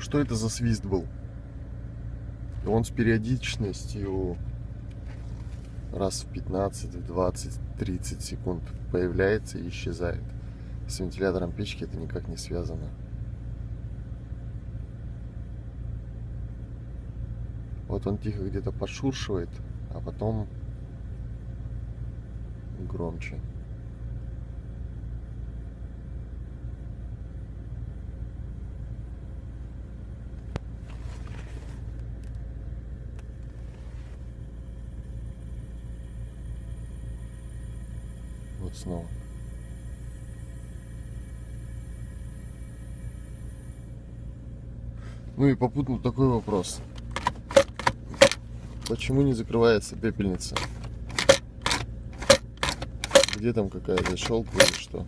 что это за свист был. И он с периодичностью раз в 15, в 20, 30 секунд появляется и исчезает. С вентилятором печки это никак не связано. Вот он тихо где-то подшуршивает, а потом громче. Вот снова. Ну и попутно такой вопрос. Почему не закрывается пепельница? Где там какая-то щелка или что?